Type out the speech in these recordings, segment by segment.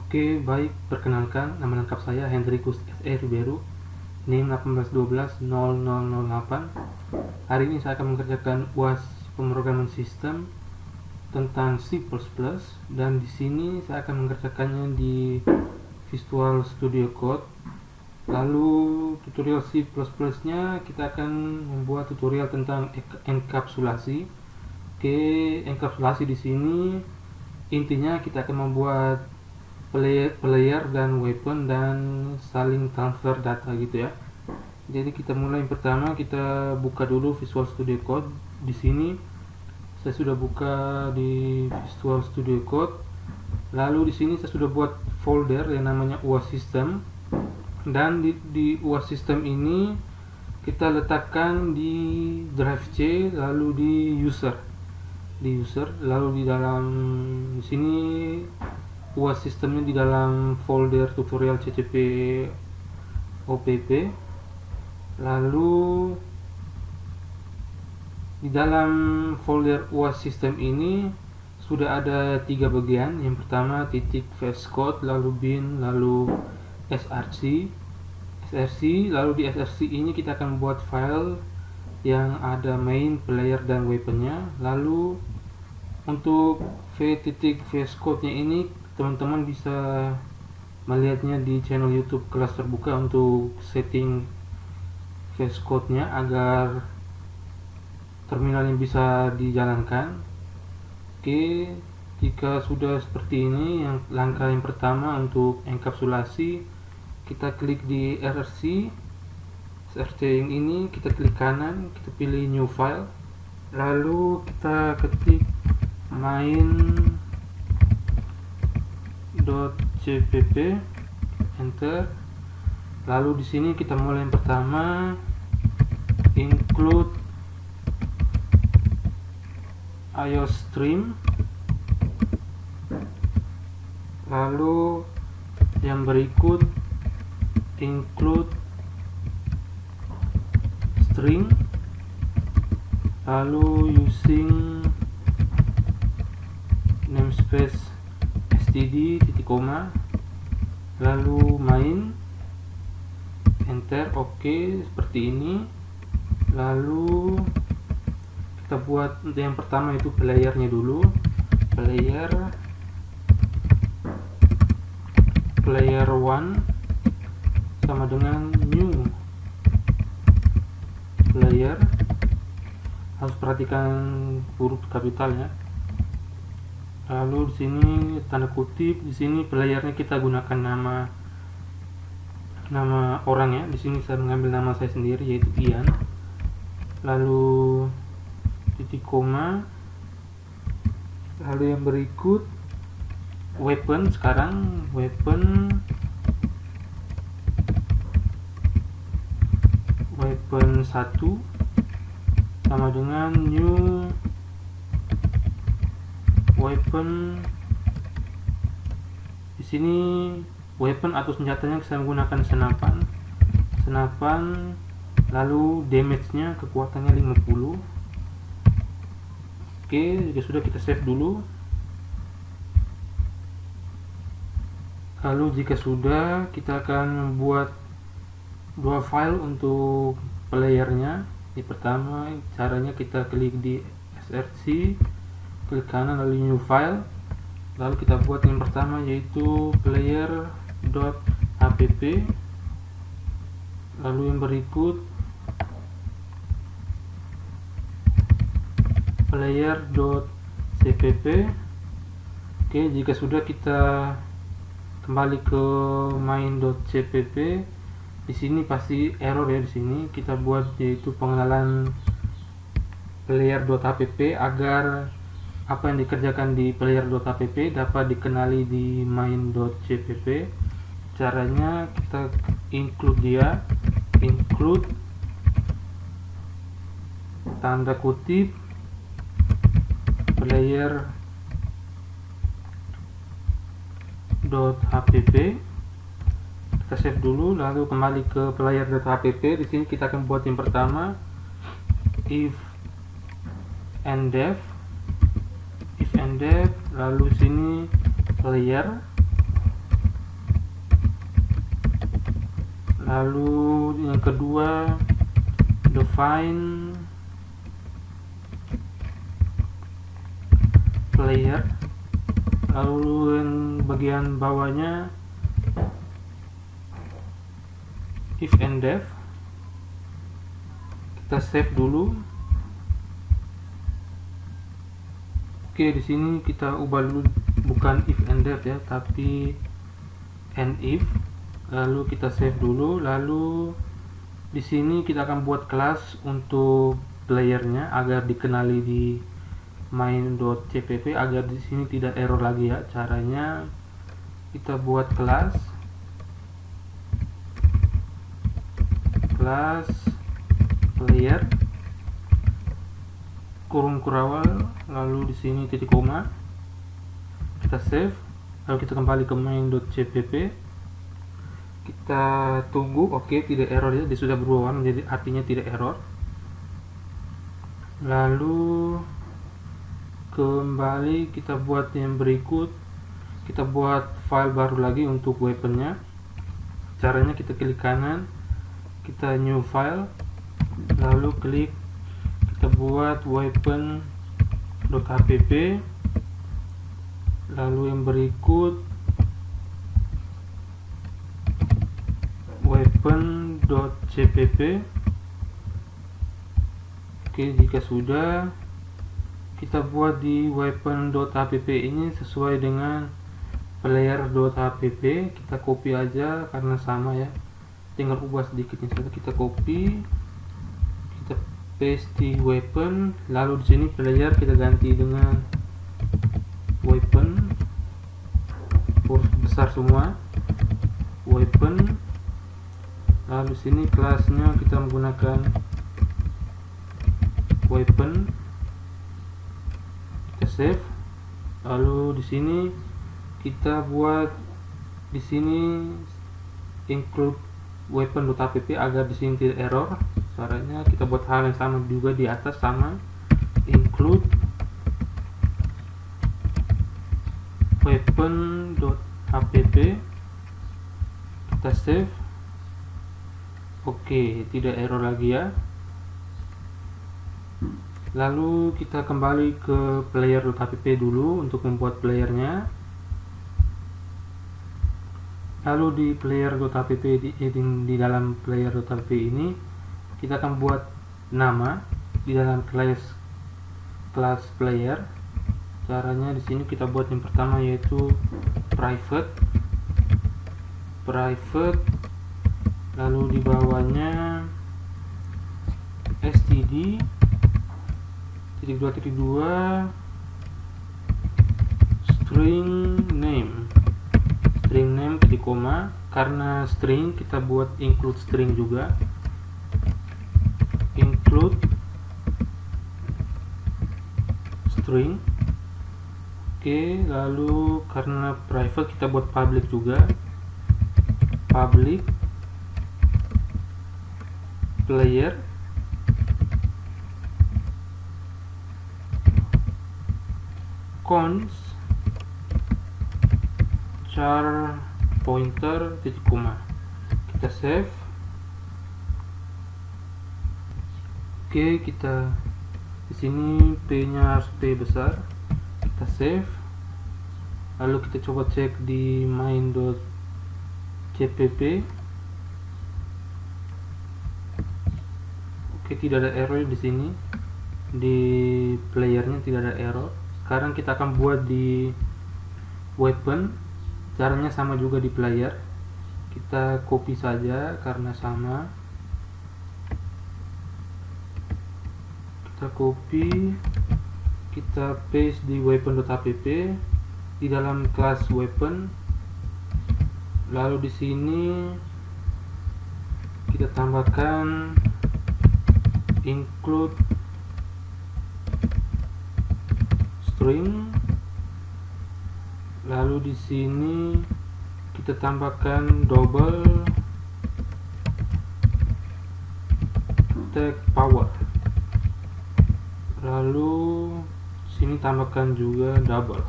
Oke, baik, perkenalkan, nama lengkap saya Hendrikus S.E. Ribeiro, NIM 1812-0008. Hari ini saya akan mengerjakan UAS pemrograman sistem tentang C++, dan di sini saya akan mengerjakannya di Visual Studio Code. Lalu tutorial C++-nya kita akan membuat tutorial tentang enkapsulasi. Oke, enkapsulasi di sini intinya kita akan membuat player dan weapon dan saling transfer data gitu ya. Jadi kita mulai. Yang pertama kita buka dulu Visual Studio Code. Di sini saya sudah buka di Visual Studio Code. Lalu di sini saya sudah buat folder yang namanya UAS System, dan di UAS System ini kita letakkan di drive C, lalu di user, lalu di dalam di sini UAS sistemnya di dalam folder tutorial CCP OPP. Lalu di dalam folder UAS sistem ini sudah ada 3 bagian. Yang pertama titik VS Code, lalu bin, lalu src. Lalu di src ini kita akan buat file yang ada main, player, dan weaponnya. Lalu untuk v.vs Code nya ini teman-teman bisa melihatnya di channel YouTube kelas terbuka untuk setting VS Code nya agar terminalnya bisa dijalankan. Oke, jika sudah seperti ini, langkah yang pertama untuk enkapsulasi, kita klik di src yang ini, kita klik kanan, kita pilih new file, lalu kita ketik main.cpp, enter. Lalu di sini kita mulai yang pertama, include iostream. Lalu yang berikut include string, lalu using namespace std titik koma, lalu main, enter. Oke, seperti ini. Lalu kita buat untuk yang pertama itu playernya dulu, player 1 sama dengan new player. Harus perhatikan huruf kapitalnya. Lalu di sini tanda kutip, di sini playernya kita gunakan nama orang ya. Di sini saya mengambil nama saya sendiri, yaitu Ian. Lalu titik koma. Lalu yang berikut weapon. Sekarang weapon 1 sama dengan new weapon. Di sini weapon atau senjatanya saya menggunakan senapan, lalu damage-nya kekuatannya 50. Oke, jika sudah kita save dulu. Lalu jika sudah, kita akan membuat 2 file untuk playernya. Yang pertama caranya kita klik di src, klik kanan, lalu new file, lalu kita buat yang pertama yaitu player.app. Lalu yang berikut player.cpp. Oke, jika sudah, kita kembali ke main.cpp. Di sini pasti error ya. Di sini kita buat yaitu pengenalan player.app agar apa yang dikerjakan di player.app dapat dikenali di main.cpp. Caranya kita include tanda kutip player.app. Kita save dulu, lalu kembali ke player.app. Di sini kita akan buat yang pertama if and def, lalu sini player Lalu yang kedua, define player. Lalu yang bagian bawahnya if and def. Kita save dulu. Oke, di sini kita ubah dulu, bukan if and def ya, tapi and if. Lalu kita save dulu. Lalu di sini kita akan buat kelas untuk playernya agar dikenali di main.cpp agar di sini tidak error lagi ya. Caranya kita buat kelas player kurung kurawal, lalu di sini titik koma, kita save, lalu kita kembali ke main.cpp, kita tunggu. Oke, tidak error ya, dia sudah berubah warna, jadi artinya tidak error. Lalu kembali kita buat yang berikut, kita buat file baru lagi untuk weaponnya. Caranya kita klik kanan, kita new file, lalu klik, kita buat weapon.hpp, lalu yang berikut weapon.cpp. Oke, jika sudah, kita buat di weapon.hpp ini sesuai dengan player.hpp. Kita copy aja karena sama ya, tinggal ubah sedikitnya saja. Kita copy, kita paste di weapon, lalu di sini player kita ganti dengan weapon, huruf besar semua, weapon. Lalu di sini kelasnya kita menggunakan weapon, kita save. Lalu di sini kita buat di sini include weapon.hpp agar di sini tidak error. Caranya kita buat hal yang sama juga di atas, sama include weapon.hpp, kita save. Oke, tidak error lagi ya. Lalu kita kembali ke player.hpp dulu untuk membuat playernya. Lalu di player.hpp, di dalam player.hpp ini kita akan buat nama di dalam kelas player. Caranya di sini kita buat yang pertama yaitu private, lalu di bawahnya std (2.2) string name titik koma. Karena string kita buat include string juga, include string. Oke, lalu karena private kita buat public juga, public player const char pointer titik koma. Kita save. Oke, kita di sini p-nya harus p besar. Kita save. Lalu kita coba cek di main.cpp. Oke, tidak ada error di sini. Di playernya tidak ada error. Sekarang kita akan buat di weapon. Caranya sama juga di player. Kita copy saja karena sama. Kita copy, kita paste di weapon.hpp di dalam kelas weapon. Lalu di sini kita tambahkan include string. Lalu di sini kita tambahkan double tag power. Lalu sini tambahkan juga double.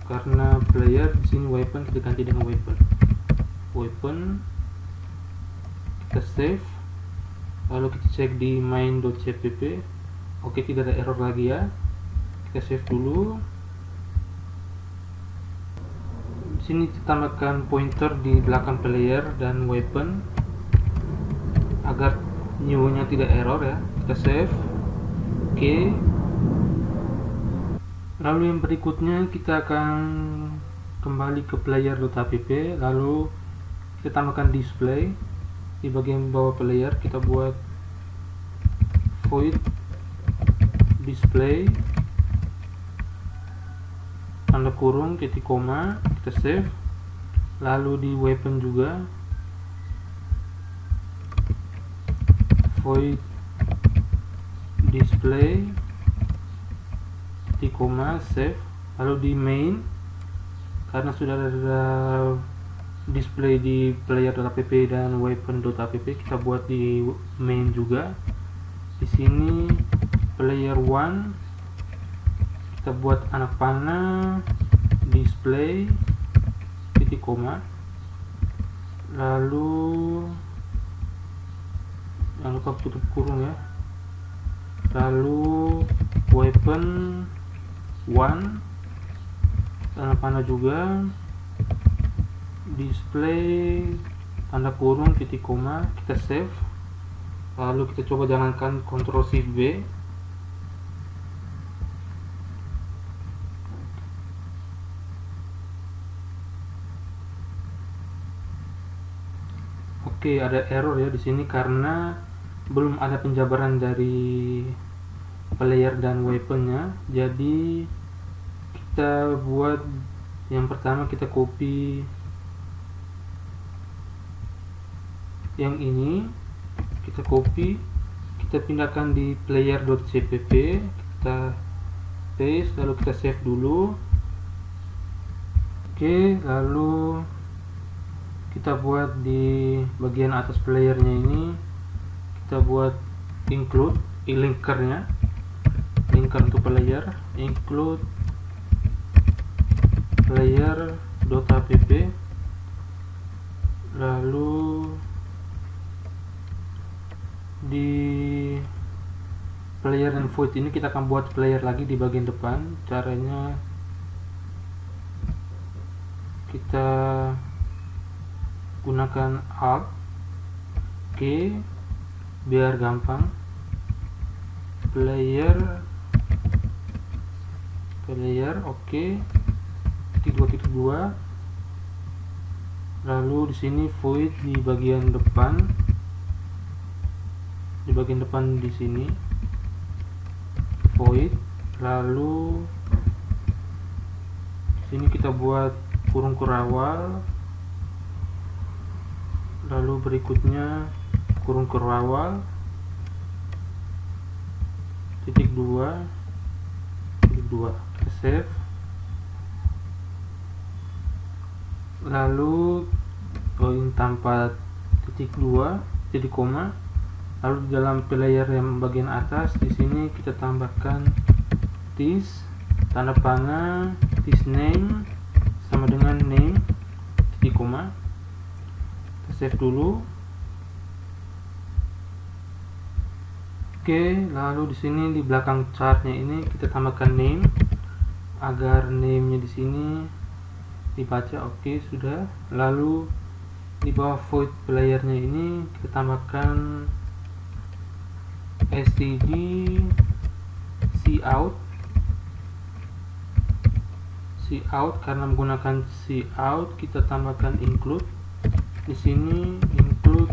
karena player di sini weapon, kita ganti dengan weapon. Kita save, lalu kita cek di main.cpp. Oke, tidak ada error lagi ya. Kita save dulu. Di sini kita tambahkan pointer di belakang player dan weapon agar new-nya tidak error ya. Kita save. Oke. Lalu yang berikutnya kita akan kembali ke player.app, lalu kita tambahkan display di bagian bawah player. Kita buat void display tanda kurung titik koma, kita save. Lalu di weapon juga void display titik koma, save. Lalu di main, karena sudah ada display di player.app dan weapon.app, kita buat di main juga. Di sini player 1 kita buat anak panah display titik koma, lalu jangan lupa tutup kurung ya. Lalu weapon 1 anak panah juga, display tanda kurung titik koma, kita save. Lalu kita coba jalankan Ctrl Shift B. Oke, ada error ya di sini karena belum ada penjabaran dari player dan weaponnya. Jadi kita buat yang pertama, kita copy yang ini, kita copy, kita pindahkan di player.cpp, kita paste, lalu kita save dulu. Oke, lalu kita buat di bagian atas playernya ini, kita buat include linkernya, linker untuk player, include player.app, lalu di player dan void ini kita akan buat player lagi di bagian depan. Caranya kita gunakan Alt K biar gampang. Player oke, titik 2, lalu di sini void di bagian depan, di sini void, lalu di sini kita buat kurung kerawal, lalu berikutnya kurung kerawal titik 2, kita save. Lalu join tanpa titik 2 titik koma, lalu di dalam player yang bagian atas di sini kita tambahkan this tanda panah, this name sama dengan name titik koma, kita save dulu. Oke, lalu di sini di belakang chartnya ini kita tambahkan name agar name-nya di sini dibaca. Oke, sudah. Lalu di bawah void player-nya ini kita tambahkan std cout karena menggunakan cout kita tambahkan include. Di sini include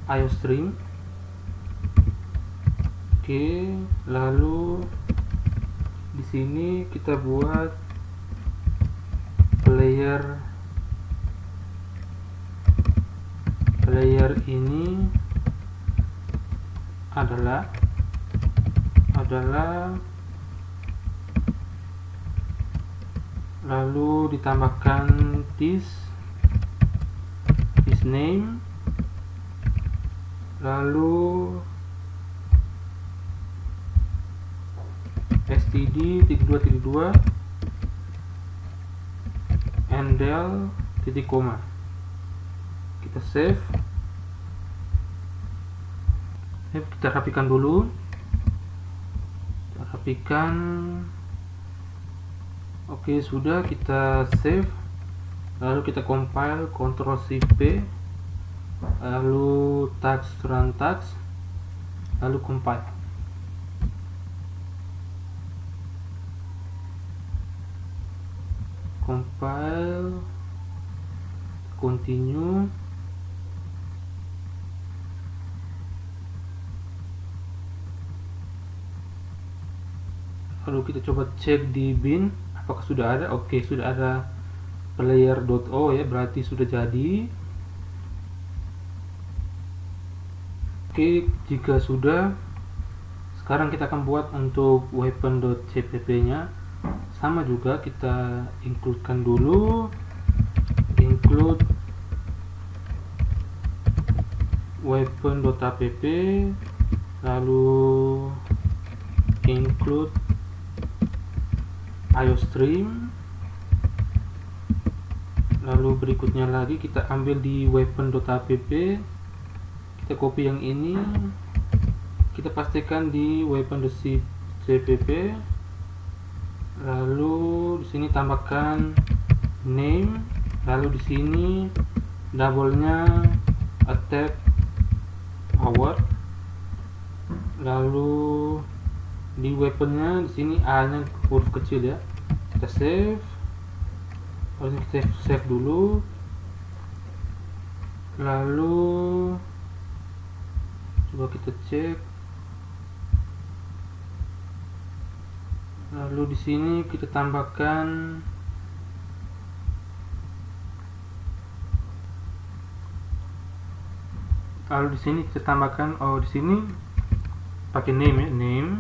iostream. Oke, lalu di sini kita buat player ini adalah lalu ditambahkan this name, lalu std 2.2 model titik koma. Kita save. Kita rapikan dulu. Kita rapikan. Oke, sudah. Kita save. Lalu kita compile, Ctrl Shift P, lalu tax run tax, lalu compile. Compile, continue. Lalu kita coba cek di bin apakah sudah ada. Oke, sudah ada player.o ya, berarti sudah jadi. Oke, jika sudah, sekarang kita akan buat untuk weapon.cpp nya. Sama juga kita includekan dulu, include weapon.app, lalu include iostream, lalu berikutnya lagi kita ambil di weapon.app, kita copy yang ini, kita pastikan di weapon.cpp, lalu di sini tambahkan name, lalu di sini double-nya attack power, lalu di weaponnya di sini A-nya huruf kecil ya. Kita save. Lalu kita save dulu. Lalu coba kita cek. Lalu di sini kita tambahkan di sini pakai name ya, name.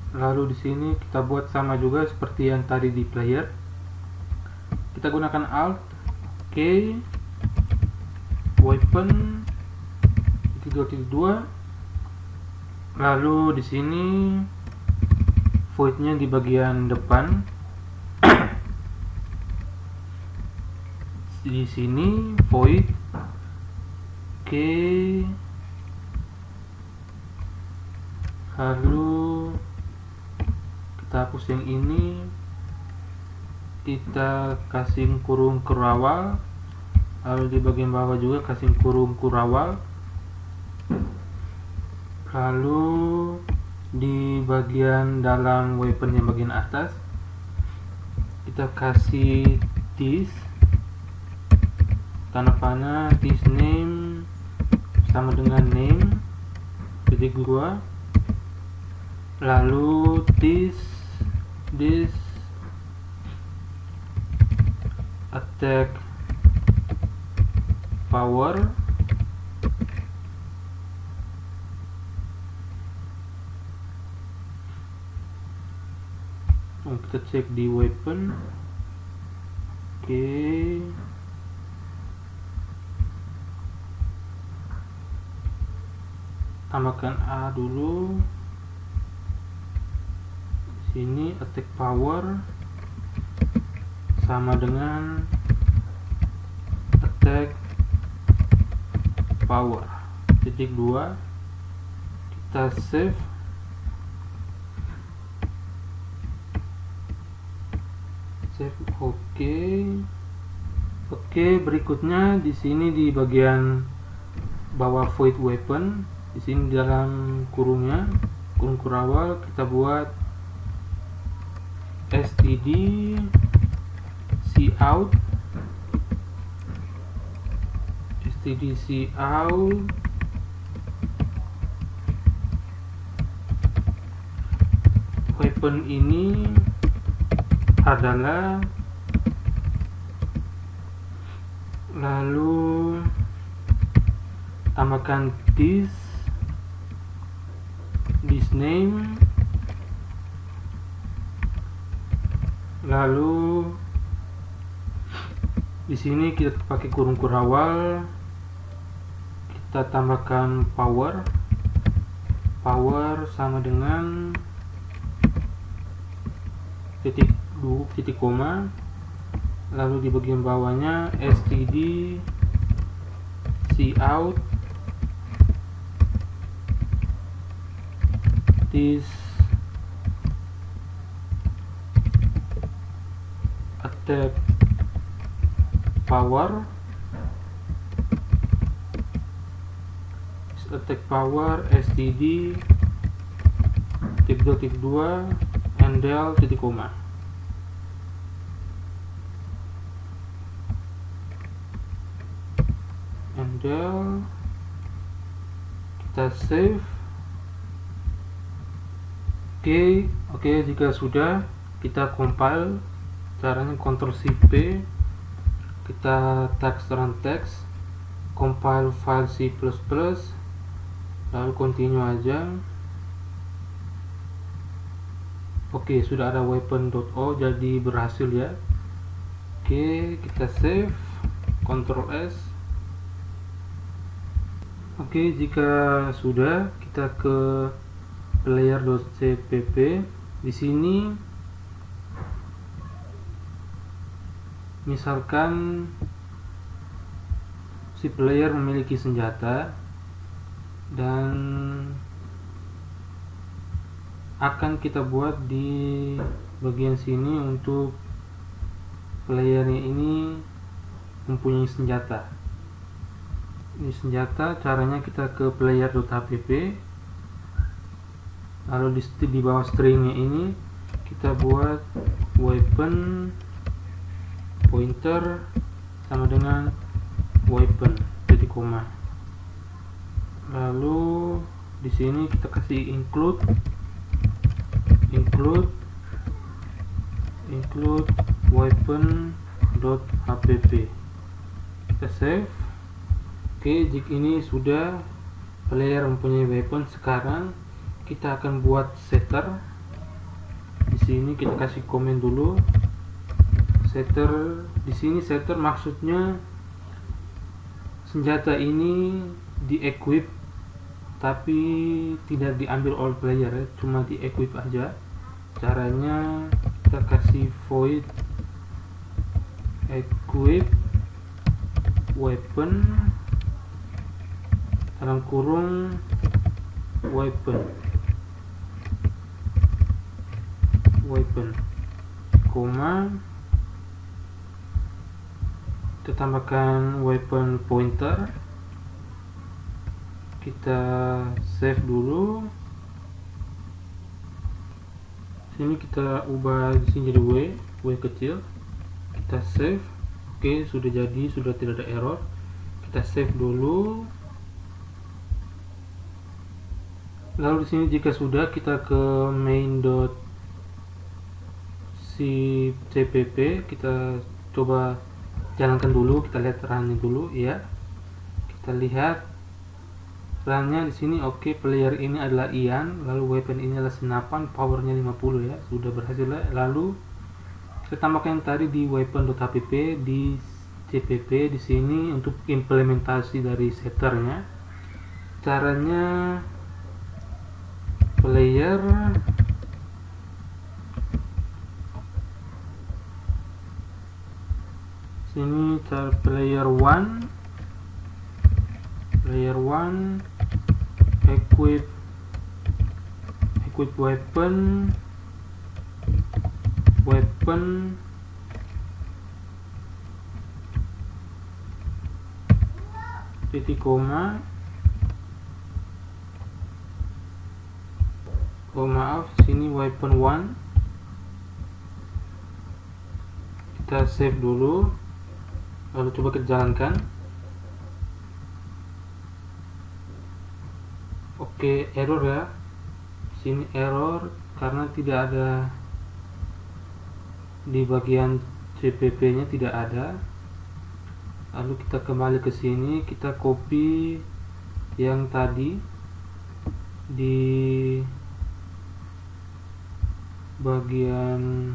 Lalu di sini kita buat sama juga seperti yang tadi di player. Kita gunakan alt, oke, weapon 2.2. Lalu di sini void-nya di bagian depan. Di sini void, oke. Lalu kita hapus yang ini, kita kasih kurung kurawal, lalu di bagian bawah juga kasih kurung kurawal, lalu di bagian dalam weapon yang bagian atas kita kasih this, tanda panah this name sama dengan name titik 2, lalu this attack power, kita cek di weapon, oke. Tambahkan A dulu. Sini attack power sama dengan attack power titik 2. Kita save. Oke, berikutnya di sini di bagian bawah void weapon, di sini di dalam kurungnya, kurung kurawal, kita buat std cout weapon ini adalah, lalu tambahkan this name, lalu di sini kita pakai kurung kurawal, kita tambahkan power sama dengan titik koma, lalu di bagian bawahnya std cout this attack power std titik 2 handle titik koma. Handle, kita save. Oke, jika sudah, kita compile. Caranya Ctrl Shift P, kita text run text, compile file C++, lalu continue aja. Oke, sudah ada weapon.o, jadi berhasil ya. Oke, kita save, Ctrl S. Oke, jika sudah, kita ke player.cpp. Di sini misalkan si player memiliki senjata dan akan kita buat di bagian sini untuk playernya ini mempunyai senjata. Ini senjata, caranya kita ke player.hpp, lalu di bawah stringnya ini kita buat weapon pointer sama dengan weapon titik koma. Lalu di sini kita kasih include weapon.hpp. Kita save. Oke, jika ini sudah player mempunyai weapon, sekarang kita akan buat setter. Di sini kita kasih komen dulu. Setter, di sini setter maksudnya senjata ini di-equip tapi tidak diambil oleh player ya, cuma di-equip aja. Caranya kita kasih void equip weapon dalam kurung weapon koma, kita tambahkan weapon pointer, kita save dulu. Sini kita ubah di sini jadi w kecil, kita save. Oke, sudah jadi, sudah tidak ada error. Kita save dulu. Lalu di sini jika sudah, kita ke main.cpp, kita coba jalankan dulu, kita lihat runnya dulu ya. Kita lihat runnya di sini. Oke, player ini adalah Ian, lalu weapon ini adalah senapan, powernya 50 ya, sudah berhasil ya. Lalu kita tambahkan yang tadi di weapon.hpp di cpp di sini untuk implementasi dari setternya. Caranya player sini, cara player 1 equip weapon titik koma. Oh maaf, sini weapon 1. Kita save dulu, lalu coba kita jalankan. Oke, error ya. Sini error karena tidak ada di bagian cpp nya, tidak ada. Lalu kita kembali ke sini, kita copy yang tadi di bagian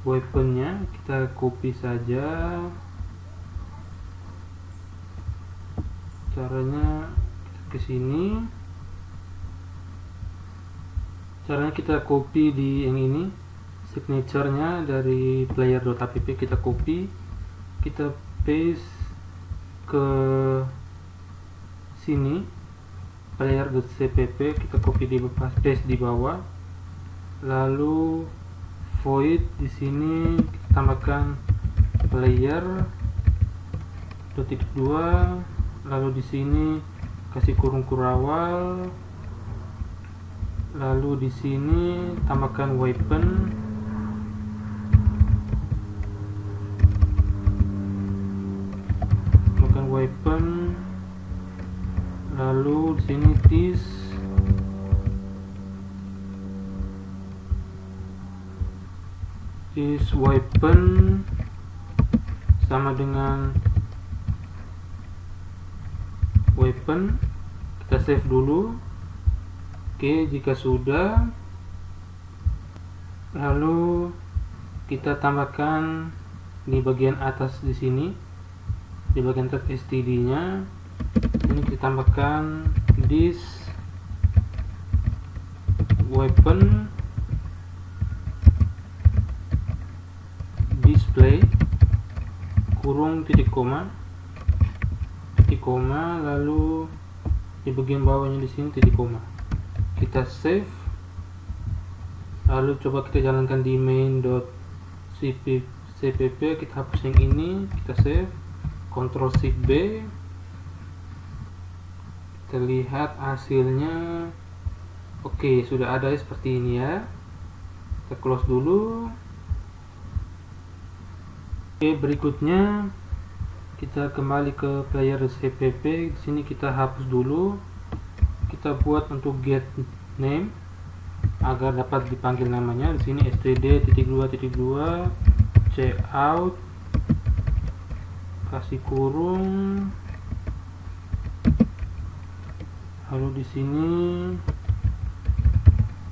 weaponnya, kita copy saja. Caranya ke sini, caranya kita copy di yang ini, signature-nya dari player.app, kita copy, kita paste ke sini. Player.cpp kita copy di bawah, paste di bawah, lalu void di sini kita tambahkan player.2, lalu di sini kasih kurung awal, lalu di sini tambahkan weapon, lalu di sini this weapon sama dengan weapon. Kita save dulu. Oke, jika sudah, lalu kita tambahkan di bagian atas di sini, di bagian atas std-nya ini kita tambahkan this weapon display kurung titik koma, lalu di bagian bawahnya di sini titik koma. Kita save, lalu coba kita jalankan di main.cpp, kita hapus yang ini, kita save, Ctrl Shift B, kita lihat hasilnya. Oke, sudah ada seperti ini ya. Kita close dulu. Oke, berikutnya kita kembali ke player.cpp. Di sini kita hapus dulu. Kita buat untuk get name agar dapat dipanggil namanya. Di sini std.2.2 cout, kasih kurung, lalu di sini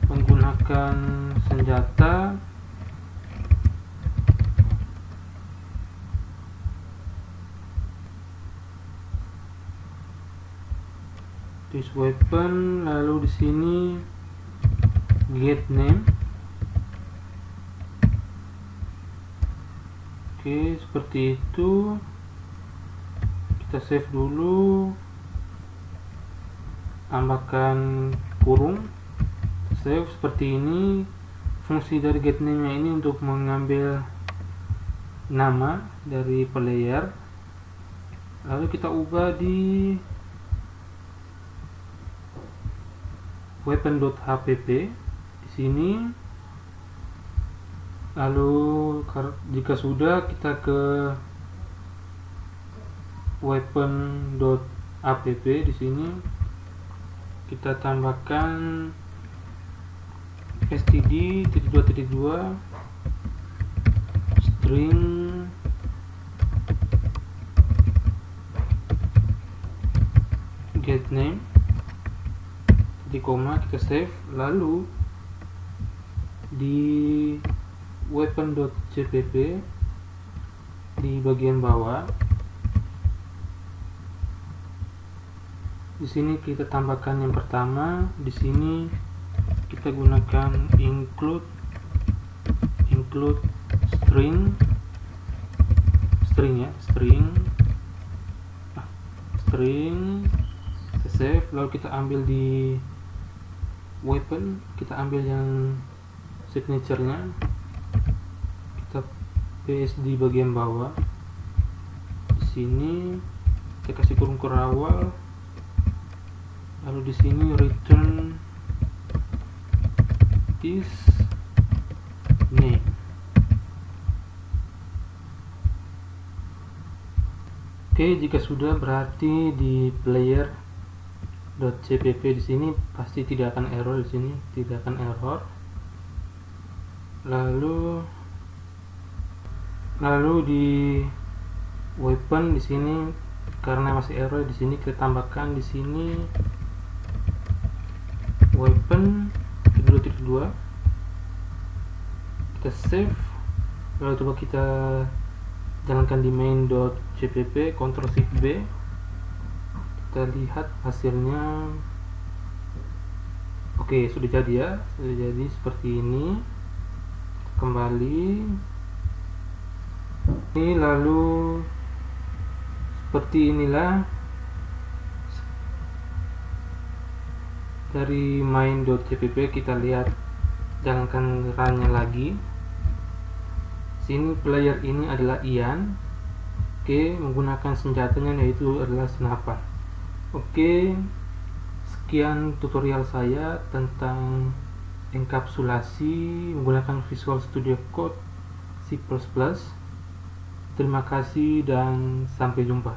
menggunakan senjata, this weapon, lalu di sini get name. Oke, seperti itu. Kita save dulu, tambahkan kurung, save. Seperti ini fungsi dari get name nya ini untuk mengambil nama dari player. Lalu kita ubah di weapon.hpp di sini. Lalu jika sudah, kita ke weapon.app di sini. Kita tambahkan std.2.2 string get name titik koma, kita save. Lalu di weapon.cpp di bagian bawah di sini kita tambahkan yang pertama. Di sini kita gunakan include string ya, string, kita save. Lalu kita ambil di weapon, kita ambil yang signature-nya, kita paste di bagian bawah. Di sini kita kasih kurung awal, lalu di sini return this name. Oke, jika sudah, berarti di player.cpp di sini pasti tidak akan error. Di sini tidak akan error. Lalu di weapon di sini karena masih error, di sini kita tambahkan di sini weapon 2.2, kita save. Lalu coba kita jalankan di main.cpp, Ctrl Shift B, kita lihat hasilnya. Oke, sudah jadi ya, sudah jadi seperti ini. kembali ini, lalu seperti inilah dari main.cpp. Kita lihat, jalankan runnya lagi. Sini player ini adalah Ian. Oke, menggunakan senjatanya yaitu adalah senapan. Oke, sekian tutorial saya tentang enkapsulasi menggunakan Visual Studio Code C++. Terima kasih dan sampai jumpa.